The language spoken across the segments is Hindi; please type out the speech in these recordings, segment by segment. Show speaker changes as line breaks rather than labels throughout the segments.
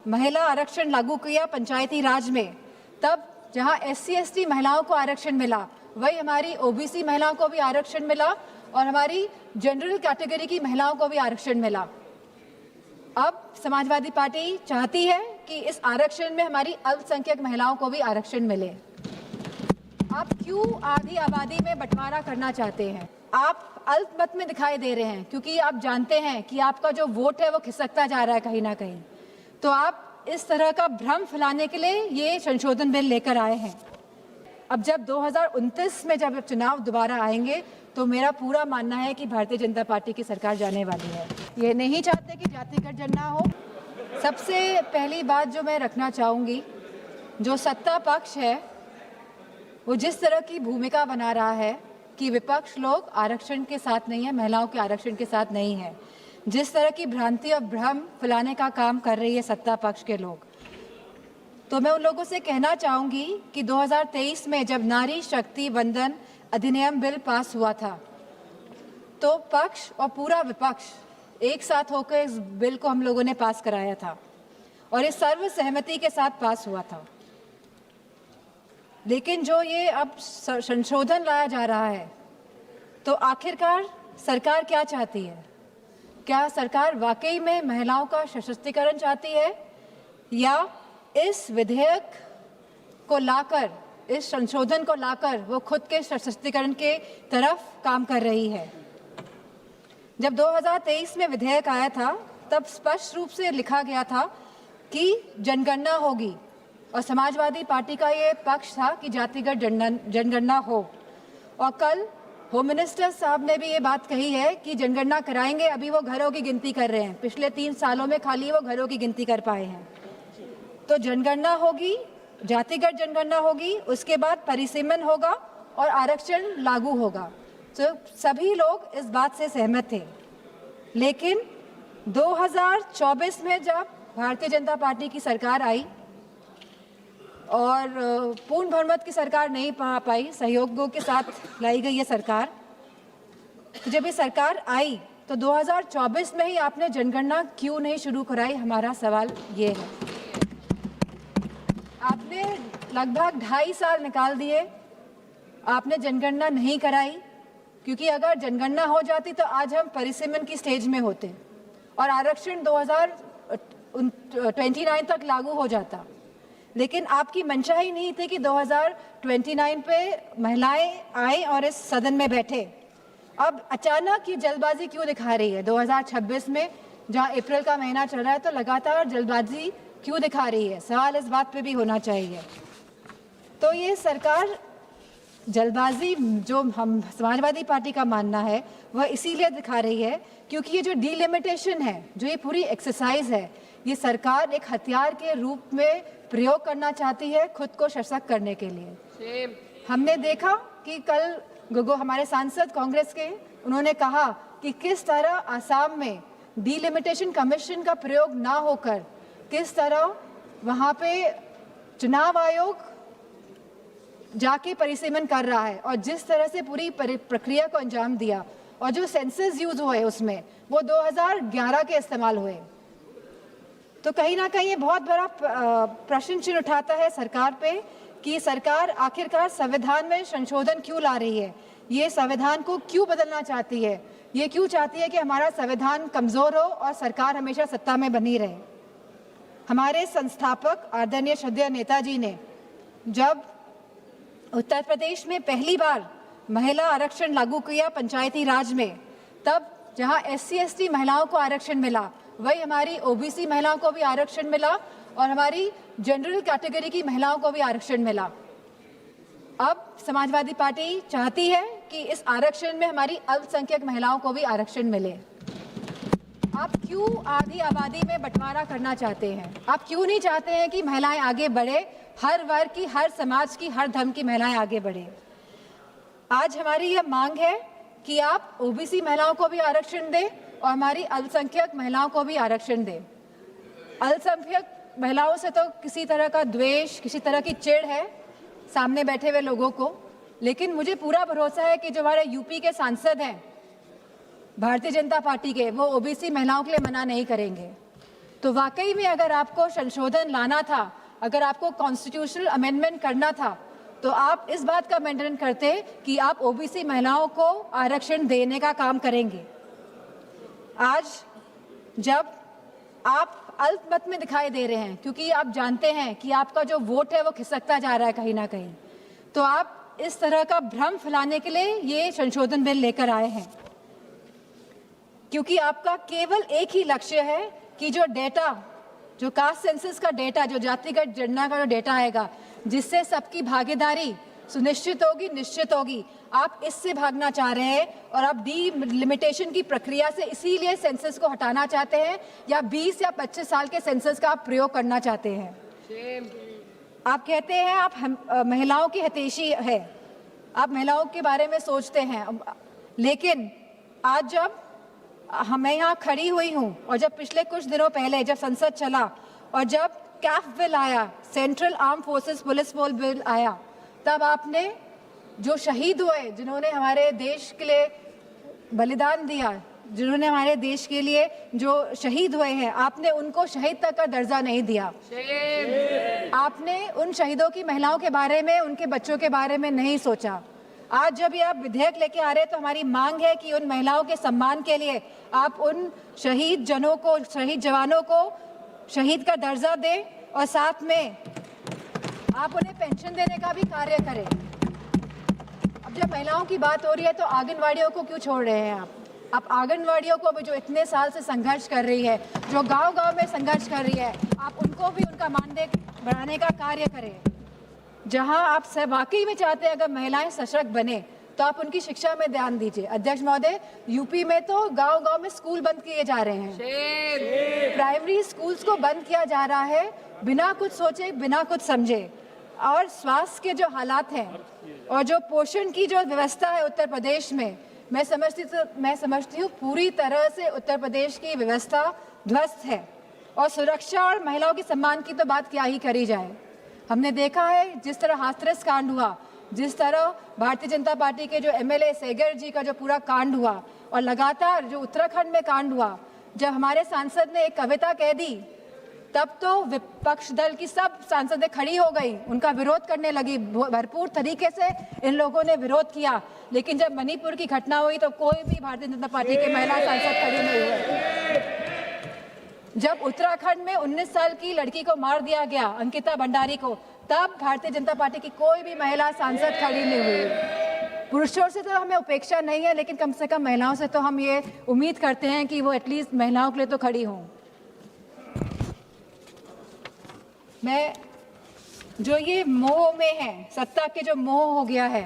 महिला आरक्षण लागू किया पंचायती राज में, तब जहां SC/ST महिलाओं को आरक्षण मिला, वही हमारी OBC महिलाओं को भी आरक्षण मिला और हमारी जनरल कैटेगरी की महिलाओं को भी आरक्षण मिला। अब समाजवादी पार्टी चाहती है कि इस आरक्षण में हमारी अल्पसंख्यक महिलाओं को भी आरक्षण मिले। आप क्यों आधी आबादी में बंटवारा करना चाहते हैं? आप अल्पमत में दिखाई दे रहे हैं क्योंकि आप जानते हैं कि आपका जो वोट है वो खिसकता जा रहा है कहीं ना कहीं। तो आप इस तरह का भ्रम फैलाने के लिए ये संशोधन बिल लेकर आए हैं। अब जब 2029 में जब चुनाव दोबारा आएंगे तो मेरा पूरा मानना है कि भारतीय जनता पार्टी की सरकार जाने वाली है। ये नहीं चाहते कि जातिगत जनगणना हो। सबसे पहली बात जो मैं रखना चाहूँगी, जो सत्ता पक्ष है वो जिस तरह की भूमिका बना रहा है कि विपक्ष लोग आरक्षण के साथ नहीं है, महिलाओं के आरक्षण के साथ नहीं है, जिस तरह की भ्रांति और भ्रम फैलाने का काम कर रही है सत्ता पक्ष के लोग, तो मैं उन लोगों से कहना चाहूँगी कि 2023 में जब नारी शक्ति वंदन अधिनियम बिल पास हुआ था तो पक्ष और पूरा विपक्ष एक साथ होकर इस बिल को हम लोगों ने पास कराया था और इस सर्वसहमति के साथ पास हुआ था। लेकिन जो ये अब संशोधन लाया जा रहा है, तो आखिरकार सरकार क्या चाहती है? क्या सरकार वाकई में महिलाओं का सशक्तिकरण चाहती है या इस विधेयक को लाकर, इस संशोधन को लाकर वो खुद के सशक्तिकरण के तरफ काम कर रही है? जब 2023 में विधेयक आया था तब स्पष्ट रूप से लिखा गया था कि जनगणना होगी और समाजवादी पार्टी का ये पक्ष था कि जातिगत जनगणना हो। और कल होम मिनिस्टर साहब ने भी ये बात कही है कि जनगणना कराएंगे। अभी वो घरों की गिनती कर रहे हैं, पिछले 3 सालों में खाली वो घरों की गिनती कर पाए हैं। तो जनगणना होगी, जातिगत जनगणना होगी, उसके बाद परिसीमन होगा और आरक्षण लागू होगा। तो सभी लोग इस बात से सहमत थे। लेकिन 2024 में जब भारतीय जनता पार्टी की सरकार आई और पूर्ण बहुमत की सरकार नहीं पा पाई, सहयोगों के साथ लाई गई ये सरकार, तो जब ये सरकार आई तो 2024 में ही आपने जनगणना क्यों नहीं शुरू कराई? हमारा सवाल ये है। आपने लगभग 2.5 साल निकाल दिए, आपने जनगणना नहीं कराई, क्योंकि अगर जनगणना हो जाती तो आज हम परिसीमन की स्टेज में होते और आरक्षण 2029 तक लागू हो जाता। लेकिन आपकी मंशा ही नहीं थी कि 2029 पे महिलाएं आए और इस सदन में बैठे। अब अचानक ये जल्दबाजी क्यों दिखा रही है? 2026 में जहां अप्रैल का महीना चल रहा है तो लगातार जल्दबाजी क्यों दिखा रही है? सवाल इस बात पे भी होना चाहिए। तो ये सरकार जल्दबाजी, जो हम समाजवादी पार्टी का मानना है, वह इसीलिए दिखा रही है क्योंकि ये जो डिलिमिटेशन है, जो ये पूरी एक्सरसाइज है, ये सरकार एक हथियार के रूप में प्रयोग करना चाहती है खुद को सशक्त करने के लिए। हमने देखा कि कल हमारे सांसद कांग्रेस के, उन्होंने कहा कि किस तरह आसाम में डिलिमिटेशन कमीशन का प्रयोग ना होकर किस तरह वहाँ पे चुनाव आयोग जाके परिसीमन कर रहा है और जिस तरह से पूरी प्रक्रिया को अंजाम दिया और जो सेंसस यूज हुए उसमें वो 2011 के इस्तेमाल हुए। तो कहीं ना कहीं ये बहुत बड़ा प्रश्न चिन्ह उठाता है सरकार पे कि सरकार आखिरकार संविधान में संशोधन क्यों ला रही है, ये संविधान को क्यों बदलना चाहती है, ये क्यों चाहती है कि हमारा संविधान कमज़ोर हो और सरकार हमेशा सत्ता में बनी रहे। हमारे संस्थापक आदरणीय श्रद्धेय नेताजी ने जब उत्तर प्रदेश में पहली बार महिला आरक्षण लागू किया पंचायती राज में, तब जहां SC/ST महिलाओं को आरक्षण मिला, वही हमारी OBC महिलाओं को भी आरक्षण मिला और हमारी जनरल कैटेगरी की महिलाओं को भी आरक्षण मिला। अब समाजवादी पार्टी चाहती है कि इस आरक्षण में हमारी अल्पसंख्यक महिलाओं को भी आरक्षण मिले। आप क्यों आधी आबादी में बंटवारा करना चाहते हैं? आप क्यों नहीं चाहते हैं कि महिलाएं आगे बढ़े, हर वर्ग की, हर समाज की, हर धर्म की महिलाएं आगे बढ़े? आज हमारी यह मांग है कि आप OBC महिलाओं को भी आरक्षण दें और हमारी अल्पसंख्यक महिलाओं को भी आरक्षण दें। अल्पसंख्यक महिलाओं से तो किसी तरह का द्वेष, किसी तरह की चिढ़ है सामने बैठे हुए लोगों को, लेकिन मुझे पूरा भरोसा है कि जो हमारे यूपी के सांसद हैं भारतीय जनता पार्टी के, वो OBC महिलाओं के लिए मना नहीं करेंगे। तो वाकई में अगर आपको संशोधन लाना था, अगर आपको कॉन्स्टिट्यूशनल अमेंडमेंट करना था, तो आप इस बात का मेंटेन करते कि आप ओबीसी महिलाओं को आरक्षण देने का काम करेंगे। आज जब आप अल्पमत में दिखाई दे रहे हैं, क्योंकि आप जानते हैं कि आपका जो वोट है वो खिसकता जा रहा है कहीं ना कहीं, तो आप इस तरह का भ्रम फैलाने के लिए ये संशोधन बिल लेकर आए हैं, क्योंकि आपका केवल एक ही लक्ष्य है कि जो डेटा, जो कास्ट सेंसस का डेटा, जो जातिगत जनगणना का जो डेटा आएगा, जिससे सबकी भागीदारी सुनिश्चित होगी, निश्चित होगी, आप इससे भागना चाह रहे हैं और आप डीलिमिटेशन की प्रक्रिया से इसीलिए सेंसस को हटाना चाहते हैं, या 20 या 25 साल के सेंसस का आप प्रयोग करना चाहते हैं। आप कहते हैं आप महिलाओं की हितैषी है, आप महिलाओं के बारे में सोचते हैं, लेकिन आज जब मैं यहाँ खड़ी हुई हूँ और जब पिछले कुछ दिनों पहले जब संसद चला और जब कैफ बिल आया, central arm forces police force bill आया, तब आपने जो शहीद हुए, जिन्होंने हमारे देश के लिए बलिदान दिया, जिन्होंने हमारे देश के लिए जो शहीद हुए हैं, आपने उनको शहीद तक का दर्जा नहीं दिया। आपने उन शहीदों की महिलाओं के बारे में, उनके बच्चों के बारे में नहीं सोचा। आज जब ये आप विधेयक लेके आ रहे हैं तो हमारी मांग है कि उन महिलाओं के सम्मान के लिए आप उन शहीद जनों को, शहीद जवानों को शहीद का दर्जा दें और साथ में आप उन्हें पेंशन देने का भी कार्य करें। अब जब महिलाओं की बात हो रही है तो आंगनवाड़ियों को क्यों छोड़ रहे हैं आप आंगनवाड़ियों को भी, जो इतने साल से संघर्ष कर रही है, जो गांव-गांव में संघर्ष कर रही है, आप उनको भी उनका मानदेय बढ़ाने का कार्य करें। जहां आप वाकई में चाहते हैं अगर महिलाएं सशक्त बने तो आप उनकी शिक्षा में ध्यान दीजिए। अध्यक्ष महोदय, यूपी में तो गांव-गांव में स्कूल बंद किए जा रहे हैं, प्राइमरी स्कूल्स को बंद किया जा रहा है बिना कुछ सोचे, बिना कुछ समझे। और स्वास्थ्य के जो हालात हैं और जो पोषण की जो व्यवस्था है उत्तर प्रदेश में, मैं समझती हूँ पूरी तरह से उत्तर प्रदेश की व्यवस्था ध्वस्त है। और सुरक्षा और महिलाओं के सम्मान की तो बात क्या ही करी जाए। हमने देखा है जिस तरह हाथरस कांड हुआ, जिस तरह भारतीय जनता पार्टी के जो एमएलए सेगर जी का जो पूरा कांड हुआ, और लगातार जो उत्तराखंड में कांड हुआ, जब हमारे सांसद ने एक कविता कह दी तब तो विपक्ष दल की सब सांसदें खड़ी हो गई, उनका विरोध करने लगी, भरपूर तरीके से इन लोगों ने विरोध किया। लेकिन जब मणिपुर की घटना हुई तो कोई भी भारतीय जनता पार्टी के महिला सांसद खड़ी नहीं हुए। जब उत्तराखंड में 19 साल की लड़की को मार दिया गया, अंकिता भंडारी को, तब भारतीय जनता पार्टी की कोई भी महिला सांसद खड़ी नहीं हुई। पुरुषों से तो हमें उपेक्षा नहीं है, लेकिन कम से कम महिलाओं से तो हम ये उम्मीद करते हैं कि वो एटलीस्ट महिलाओं के लिए तो खड़ी हों। मैं जो ये मोह में है, सत्ता के जो मोह हो गया है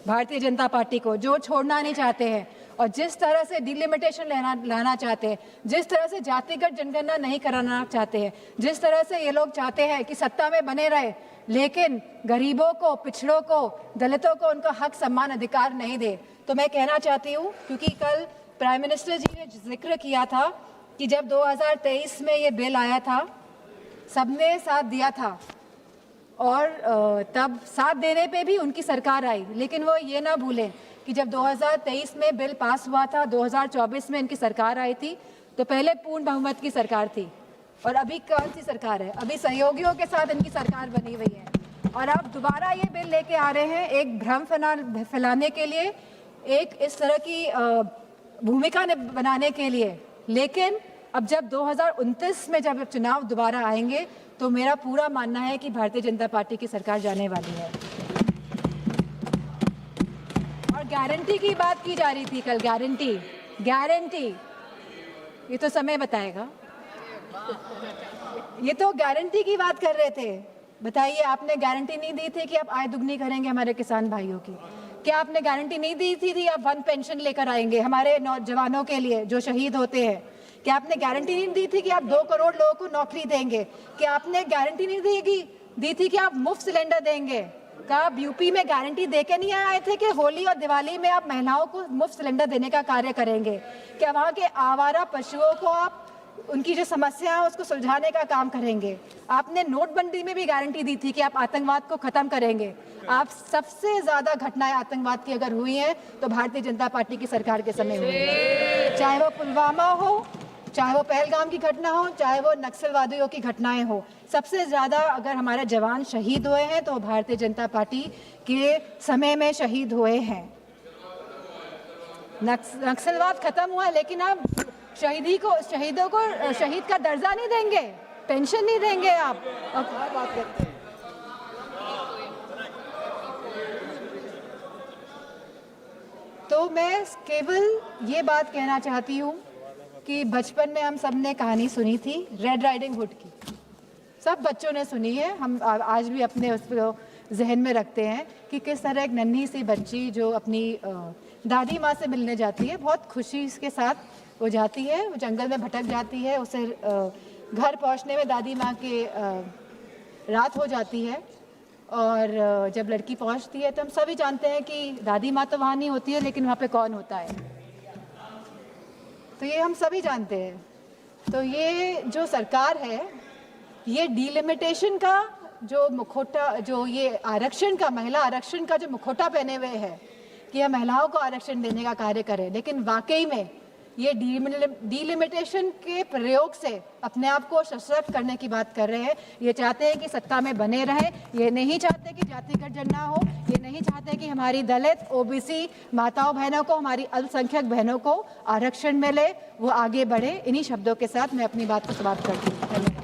भारतीय जनता पार्टी को, जो छोड़ना नहीं चाहते हैं और जिस तरह से डिलिमिटेशन लाना चाहते हैं, जिस तरह से जातिगत जनगणना नहीं कराना चाहते हैं, जिस तरह से ये लोग चाहते हैं कि सत्ता में बने रहे लेकिन गरीबों को, पिछड़ों को, दलितों को उनका हक, सम्मान, अधिकार नहीं दे। तो मैं कहना चाहती हूँ, क्योंकि कल प्राइम मिनिस्टर जी ने जिक्र किया था कि जब 2023 में ये बिल आया था सबने साथ दिया था और तब साथ देने पे भी उनकी सरकार आई, लेकिन वो ये ना भूलें कि जब 2023 में बिल पास हुआ था, 2024 में इनकी सरकार आई थी, तो पहले पूर्ण बहुमत की सरकार थी और अभी कौन सी सरकार है? अभी सहयोगियों के साथ इनकी सरकार बनी हुई है और अब दोबारा ये बिल लेके आ रहे हैं एक भ्रम फैलाने के लिए, एक इस तरह की भूमिका बनाने के लिए। लेकिन अब जब 2029 में जब चुनाव दोबारा आएंगे तो मेरा पूरा मानना है कि भारतीय जनता पार्टी की सरकार जाने वाली है। और गारंटी की बात की जा रही थी कल, गारंटी, ये तो समय बताएगा। ये तो गारंटी की बात कर रहे थे। बताइए, आपने गारंटी नहीं दी थी कि आप आय दुगनी करेंगे हमारे किसान भाइयों की? क्या आपने गारंटी नहीं दी थी आप वन पेंशन लेकर आएंगे हमारे नौजवानों के लिए जो शहीद होते हैं? क्या आपने गारंटी नहीं दी थी कि आप 2 करोड़ लोगों को नौकरी देंगे? क्या आपने गारंटी नहीं दी थी कि आप मुफ्त सिलेंडर देंगे? क्या आप यूपी में गारंटी देके नहीं आए थे कि होली और दिवाली में आप महिलाओं को मुफ्त सिलेंडर देने का कार्य करेंगे? क्या वहाँ के आवारा पशुओं को आप उनकी जो समस्या है उसको सुलझाने का काम करेंगे? आपने नोटबंदी में भी गारंटी दी थी कि आप आतंकवाद को खत्म करेंगे। आप सबसे ज्यादा घटनाएं आतंकवाद की अगर हुई हैं तो भारतीय जनता पार्टी की सरकार के समय हुई है, चाहे वो पुलवामा हो, चाहे वो पहलगाम की घटना हो, चाहे वो नक्सलवादियों की घटनाएं हो। सबसे ज़्यादा अगर हमारे जवान शहीद हुए हैं तो भारतीय जनता पार्टी के समय में शहीद हुए हैं। नक्सलवाद खत्म हुआ, लेकिन आप शहीदों को शहीद का दर्जा नहीं देंगे, पेंशन नहीं देंगे आप। बात करते हैं। तो मैं केवल ये बात कहना चाहती हूँ कि बचपन में हम सब ने कहानी सुनी थी रेड राइडिंग हुड की, सब बच्चों ने सुनी है, हम आज भी अपने उसको जहन में रखते हैं कि किस तरह एक नन्ही सी बच्ची जो अपनी दादी माँ से मिलने जाती है, बहुत खुशी के साथ वो जाती है, वो जंगल में भटक जाती है, उसे घर पहुँचने में दादी माँ के रात हो जाती है, और जब लड़की पहुंचती है तो हम सभी जानते हैं कि दादी माँ तो वहाँ नहीं होती है, लेकिन वहाँ पे कौन होता है, तो ये हम सभी जानते हैं। तो ये जो सरकार है, ये डिलिमिटेशन का जो मुखौटा, जो ये आरक्षण का, महिला आरक्षण का जो मुखौटा पहने हुए है कि हम महिलाओं को आरक्षण देने का कार्य करें, लेकिन वाकई में ये डिलिमिटेशन के प्रयोग से अपने आप को सशक्त करने की बात कर रहे हैं। ये चाहते हैं कि सत्ता में बने रहें, ये नहीं चाहते कि जातिगत जनगणना हो, ये नहीं चाहते कि हमारी दलित, ओबीसी माताओं बहनों को, हमारी अल्पसंख्यक बहनों को आरक्षण मिले, वो आगे बढ़े। इन्हीं शब्दों के साथ मैं अपनी बात को समाप्त करती हूँ। धन्यवाद।